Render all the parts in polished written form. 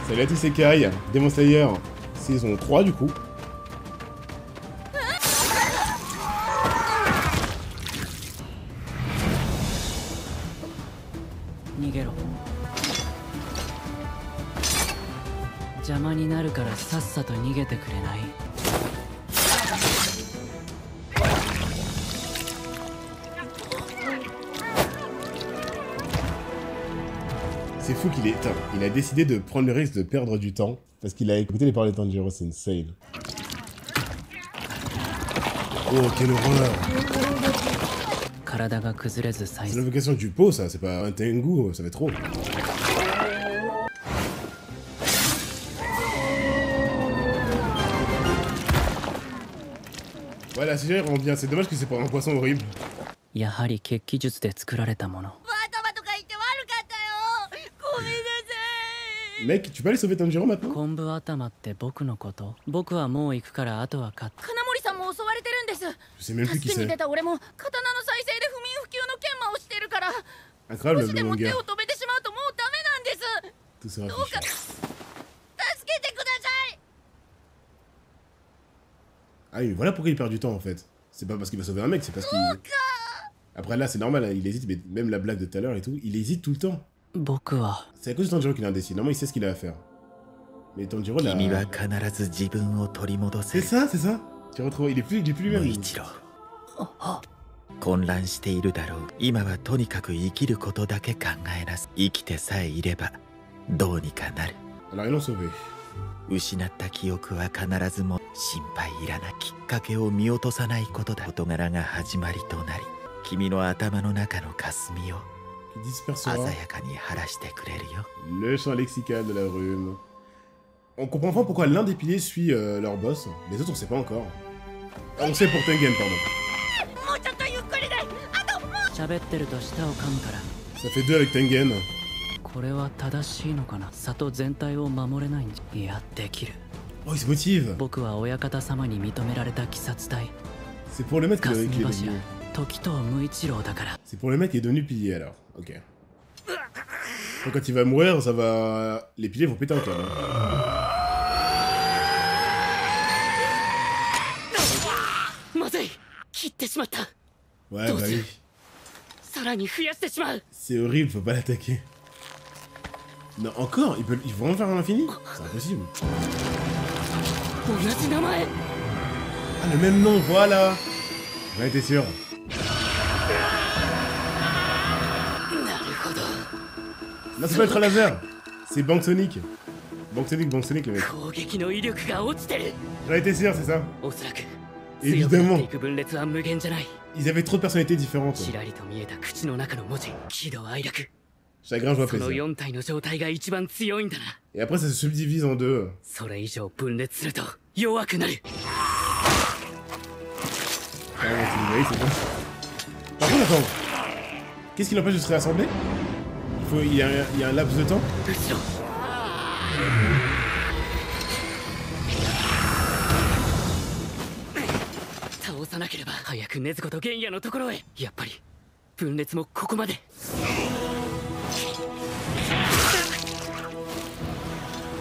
Salut à tous, c'est Kai, Demon Slayer, saison 3 du coup. C'est fou qu'il il a décidé de prendre le risque de perdre du temps parce qu'il a écouté les paroles de Tanjiro, c'est insane. Oh, quelle horreur! C'est l'invocation du pot, ça, c'est pas un Tengu, ça fait trop. Voilà, c'est génial, rend bien, c'est dommage que c'est pas un poisson horrible. Mec, tu peux aller sauver Tanjiro maintenant? Je sais même plus qui c'est. Incroyable le manga. Tout ça affiché. Ah oui, mais voilà pourquoi il perd du temps en fait. C'est pas parce qu'il va sauver un mec, c'est parce qu'il... Après là, c'est normal, il hésite, mais même la blague de tout à l'heure et tout, il hésite tout le temps. C'est à cause de Tanjiro qu'il est indécis. Normalement, il sait ce qu'il a à faire. Mais Tanjiro, là... C'est ça, c'est ça. Tu retrouves... Il est plus lui-même. Alors, ils l'ont sauvé. Qui dispersera le champ lexical de la rune. On comprend enfin pourquoi l'un des piliers suit leur boss, les autres on sait pas encore. Ah, on sait pour Tengen, pardon. Ça fait 2 avec Tengen. Oh, il se motive. C'est pour le maître qu'il est devenu. C'est pour le mec qui est devenu pilier alors, ok. Donc, quand il va mourir, ça va... Les piliers vont péter un câble. Ouais, bah oui. C'est horrible, faut pas l'attaquer. Non, encore? Ils vont vraiment faire à l'infini? C'est impossible. Ah, le même nom, voilà. J'en étais sûr. Non, c'est pas Ultra Laser, c'est Bank Sonic. Bank Sonic le mec. J'en étais sûr, c'est ça. Évidemment. Ils avaient trop de personnalités différentes. Chagrin, je vois plaisir. Et après, ça se subdivise en deux. Par contre, attends. Qu'est-ce qui l'empêche de se réassembler? Il y a un laps de temps.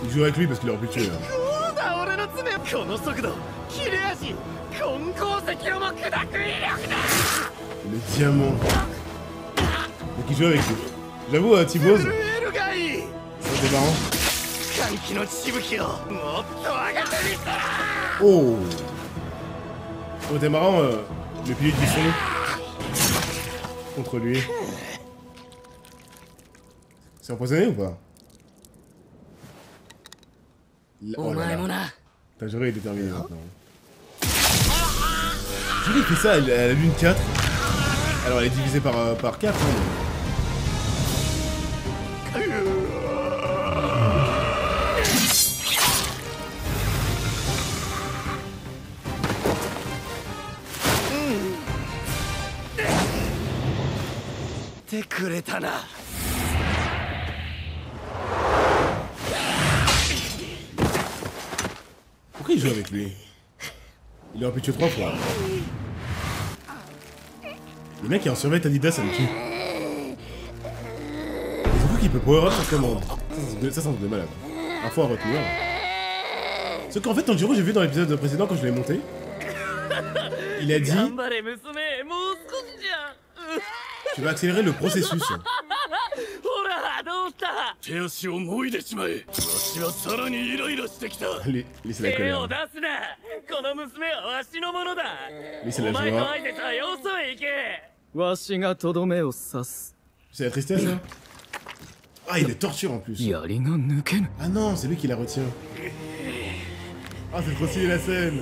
Il joue avec lui parce qu'il aurait pu tuer. Le diamant. Donc il joue avec lui. J'avoue, T-Boz, c'était marrant. Oh! Oh, c'était marrant, le pilier du son contre lui. C'est empoisonné ou pas? Oh là là. Tanjiro est déterminé maintenant. Julie fait ça, elle a lune 4. Alors elle est divisée par 4. Hein, pourquoi il joue avec lui? Il aurait pu tuer 3 fois. Le mec est en survêt Adidas, ça me tue. C'est fou qu'il peut power up sur commande. Ça, c'est un truc de malade. Info à retenir. Ce qu'en fait, Tanjiro, j'ai vu dans l'épisode précédent quand je l'ai monté. Il a dit... Tu vas accélérer le processus. Lui, c'est la colère. Lui, c'est la joie. C'est la tristesse, là. Ah, il est torture en plus. Ah non, c'est lui qui la retient. Ah, c'est trop stylé la scène.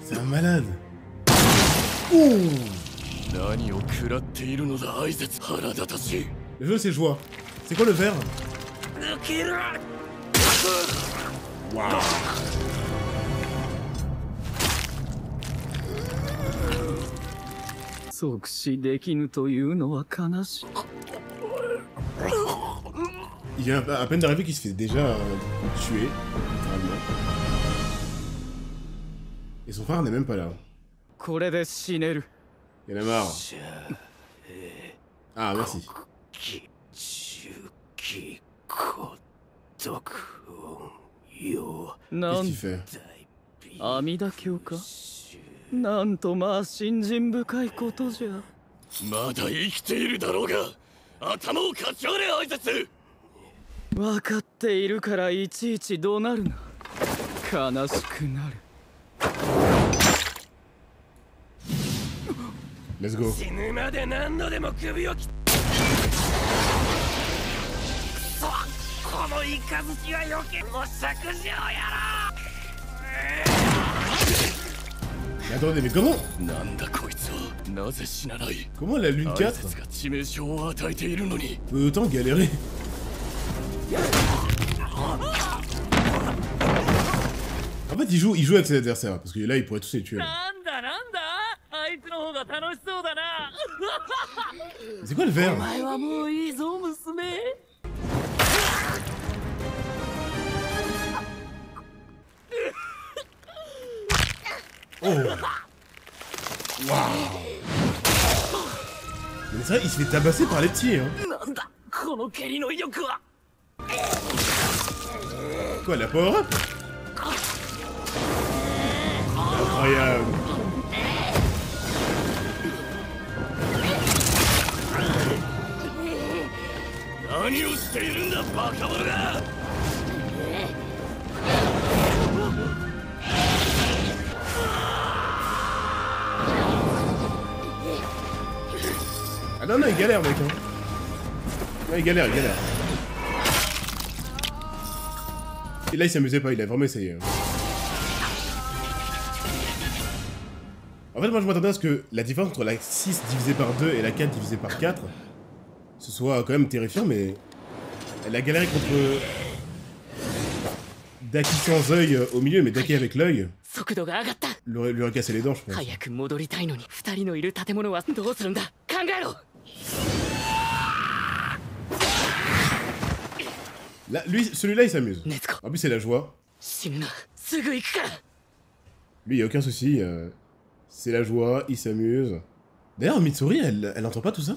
C'est un malade. Ouh. Le jeu, c'est joie. C'est quoi le vert? Waouh. Il vient à peine d'arriver qu'il se fait déjà tuer, littéralement. Et son frère n'est même pas là. Il en a marre. Ah, merci. Qu'est-ce qu'il fait? Let's go. Mais attendez, mais comment? Comment la lune 4 peut autant galérer? En fait, il joue avec ses adversaires, parce que là, il pourrait tous les tuer. C'est quoi le vert? Oh. Waouh. Mais c'est vrai, il se fait tabasser par les petits, hein. Quoi, la power-up? Incroyable. Ah non, il galère, mec. Hein. Ouais, il galère. Et là, il s'amusait pas, il a vraiment essayé. Hein. En fait, moi, je m'attendais à ce que la différence entre la 6 divisée par 2 et la 4 divisée par 4, ce soit quand même terrifiant, mais... Elle a galéré contre... Daki sans œil au milieu, mais Daki avec l'œil... lui aurait cassé les dents, je pense. Là, celui-là, il s'amuse. En plus, c'est la joie. Lui, il a aucun souci. C'est la joie, il s'amuse. D'ailleurs, Mitsuri, elle entend pas tout ça?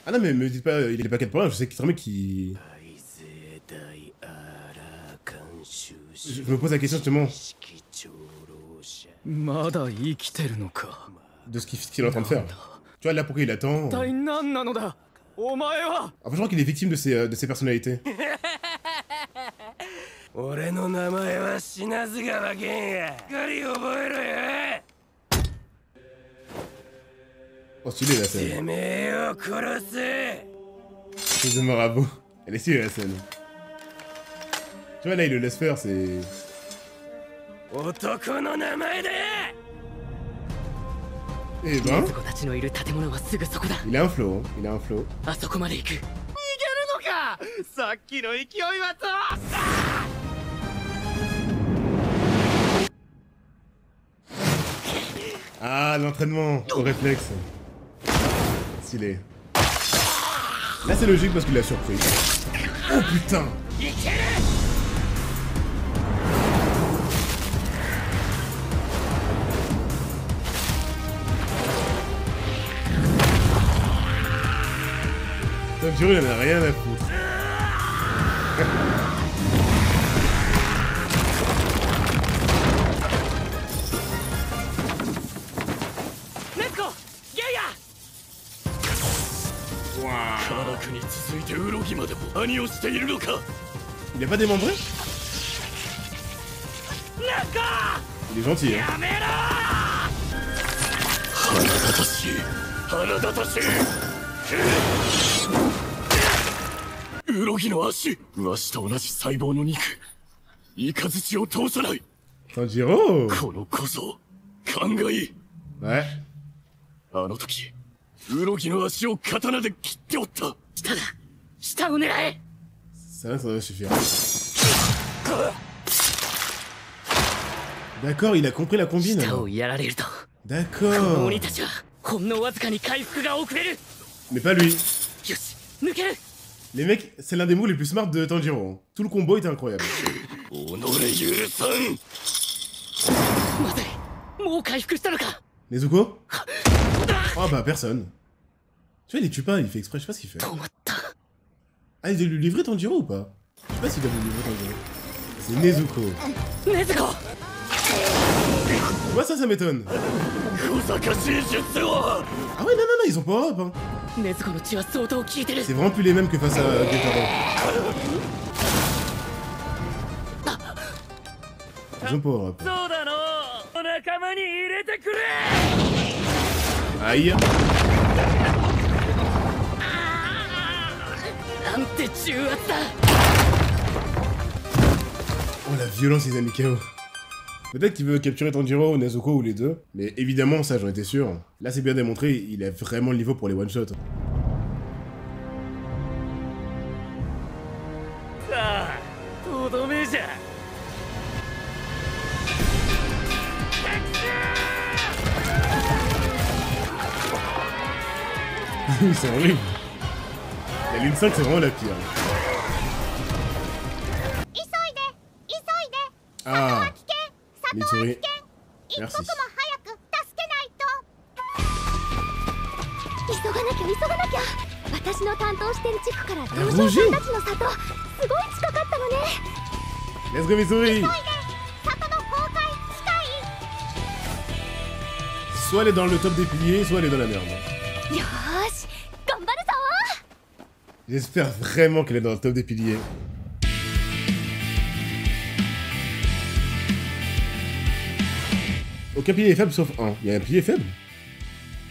Ah non, mais me dites pas, il est pas 4 pour rien, je sais très bien qu'il... Je me pose la question justement... De ce qu'il est en train de faire. Tu vois, là, pourquoi il attend... En fait, je crois qu'il est victime de ses personnalités. Oh, stylé la scène. C'est de marabout. Elle est stylée la scène. Tu vois, là, il le laisse faire, c'est... Eh ben... Il a un flow, hein. Il a un flow. Ah, l'entraînement au réflexe. Stylé. Là, c'est logique parce qu'il l'a surpris. Oh putain! Tanjiro, il en a rien à foutre. Il est pas démembré? Il est gentil, hein. Tanjiro! Ouais. Ça doit suffire. D'accord, il a compris la combine. D'accord. Mais pas lui. Les mecs, c'est l'un des mots les plus smart de Tanjiro. Tout le combo était incroyable. Nezuko? Oh bah personne. Tu vois, il les tue pas, il fait exprès, je sais pas ce qu'il fait. Ah, il doit lui livrer Tanjiro ou pas? Je sais pas s'il doit lui livrer Tanjiro. C'est Nezuko. Moi ça m'étonne. Ah ouais, non, ils ont power up, hein. C'est vraiment plus les mêmes que face à Gyutaro. Ils ont power up. Aïe. Oh la violence des Mikao. Peut-être qu'il veut capturer Tanjiro ou Nezuko ou les deux, mais évidemment ça j'en étais sûr. Là c'est bien démontré, il a vraiment le niveau pour les one-shots. C'est horrible. La ligne 5 c'est vraiment la pire. Ah, Mitsuri. Merci. Let's go Mitsuri. Soit elle est dans le top des piliers, soit elle est dans la merde. J'espère vraiment qu'elle est dans le top des piliers. Aucun pilier est faible sauf un. Il y a un pilier faible.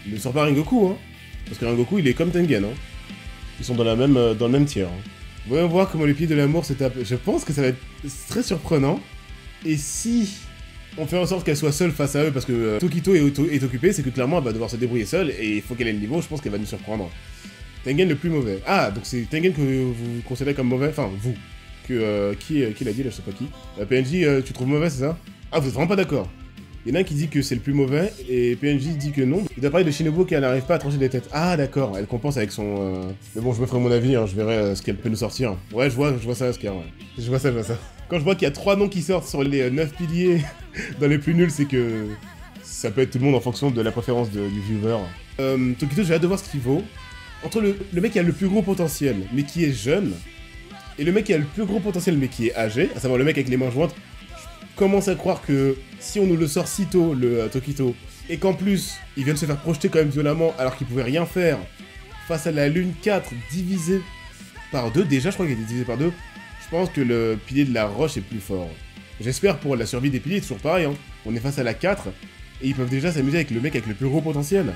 Il ne sort pas Rengoku, hein. Parce que Rengoku, il est comme Tengen, hein. Ils sont dans le même tiers. Hein. Voyons voir comment les piliers de l'amour se tapent. Je pense que ça va être très surprenant. Et si on fait en sorte qu'elle soit seule face à eux, parce que Tokito est occupée, c'est que clairement elle va devoir se débrouiller seule, et il faut qu'elle ait le niveau, je pense qu'elle va nous surprendre. Tengen le plus mauvais. Ah, donc c'est Tengen que vous considérez comme mauvais. Enfin, vous. Qui l'a dit là, je sais pas qui. PNJ, tu trouves mauvais, c'est ça? Ah, vous êtes vraiment pas d'accord. Il y en a un qui dit que c'est le plus mauvais, et PNJ dit que non. Il doit parler de Shinobu qui n'arrive pas à trancher des têtes. Ah, d'accord, elle compense avec son... Mais bon, je me ferai mon avis, hein, je verrai ce qu'elle peut nous sortir. Ouais, je vois ça, Oscar, ouais. Je vois ça. Quand je vois qu'il y a 3 noms qui sortent sur les 9 piliers dans les plus nuls, c'est que... ça peut être tout le monde en fonction de la préférence du viewer. Tokito, j'ai hâte de voir ce qu'il vaut. Entre le mec qui a le plus gros potentiel, mais qui est jeune, et le mec qui a le plus gros potentiel, mais qui est âgé, à savoir le mec avec les mains jointes, je commence à croire que si on nous le sort si tôt, le Tokito, et qu'en plus, il vient de se faire projeter quand même violemment, alors qu'il pouvait rien faire, face à la Lune 4 divisée par 2, déjà je crois qu'il était divisé par 2, je pense que le pilier de la roche est plus fort. J'espère pour la survie des piliers, toujours pareil, hein. On est face à la 4, et ils peuvent déjà s'amuser avec le mec avec le plus gros potentiel.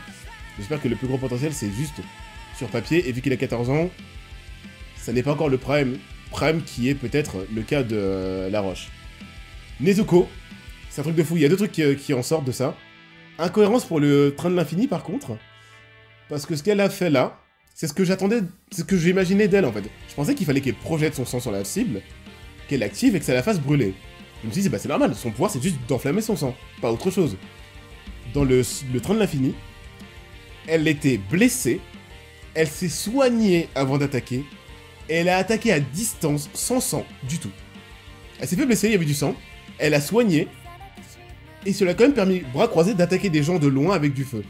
J'espère que le plus gros potentiel, c'est juste sur papier, et vu qu'il a 14 ans, ça n'est pas encore le prime qui est peut-être le cas de la roche. Nezuko, c'est un truc de fou, il y a 2 trucs qui en sortent de ça. Incohérence pour le train de l'infini par contre, parce que ce qu'elle a fait là, c'est ce que j'attendais, c'est ce que j'imaginais d'elle en fait. Je pensais qu'il fallait qu'elle projette son sang sur la cible, qu'elle l'active et que ça la fasse brûler. Je me suis dit, bah c'est normal, son pouvoir c'est juste d'enflammer son sang, pas autre chose. Dans le train de l'infini, elle était blessée, elle s'est soignée avant d'attaquer, et elle a attaqué à distance sans sang du tout. Elle s'est fait blesser, il y avait du sang, elle a soigné, et cela a quand même permis, bras croisés, d'attaquer des gens de loin avec du feu.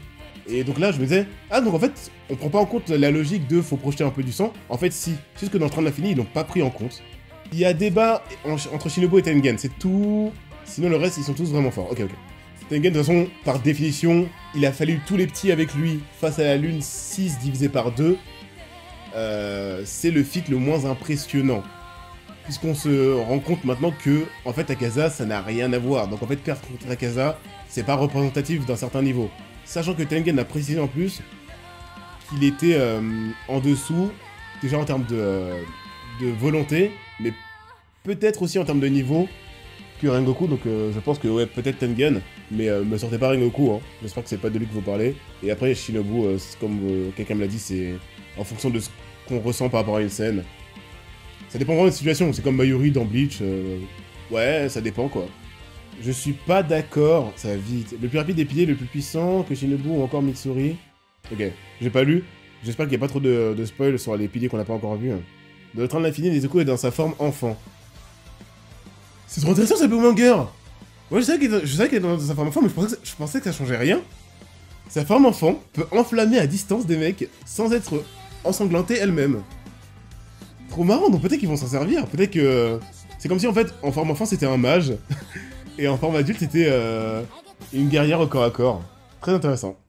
Et donc là, je me disais, ah, donc en fait, on prend pas en compte la logique de faut projeter un peu du sang. En fait, si. C'est juste que dans le train de l'infini, ils l'ont pas pris en compte. Il y a débat entre Shinobu et Tengen, c'est tout. Sinon, le reste, ils sont tous vraiment forts. Ok. Tengen, de toute façon, par définition, il a fallu tous les petits avec lui face à la lune 6 divisé par 2. C'est le feat le moins impressionnant. Puisqu'on se rend compte maintenant que, en fait, Akaza, ça n'a rien à voir. Donc en fait, perdre contre Akaza, c'est pas représentatif d'un certain niveau. Sachant que Tengen a précisé en plus qu'il était en dessous, déjà en termes de volonté, mais peut-être aussi en termes de niveau que Rengoku, donc je pense que ouais, peut-être Tengen, mais me sortez pas Rengoku, hein. J'espère que c'est pas de lui que vous parlez. Et après, Shinobu, comme quelqu'un me l'a dit, c'est en fonction de ce qu'on ressent par rapport à une scène. Ça dépend vraiment de la situation, c'est comme Mayuri dans Bleach, ouais, ça dépend quoi. Je suis pas d'accord, ça va vite. Le plus rapide des piliers, le plus puissant que Shinobu ou encore Mitsuri. Ok, j'ai pas lu. J'espère qu'il n'y a pas trop de spoil sur les piliers qu'on n'a pas encore vus. Dans le train de l'infini, Nezuko est dans sa forme enfant. C'est trop intéressant, ça peut Monger. Ouais, je savais qu'elle est dans sa forme enfant, mais je pensais que ça changeait rien. Sa forme enfant peut enflammer à distance des mecs sans être ensanglantée elle-même. Trop marrant, donc peut-être qu'ils vont s'en servir. Peut-être que... C'est comme si en fait, en forme enfant, c'était un mage. Et en forme adulte, c'était une guerrière au corps à corps. Très intéressant.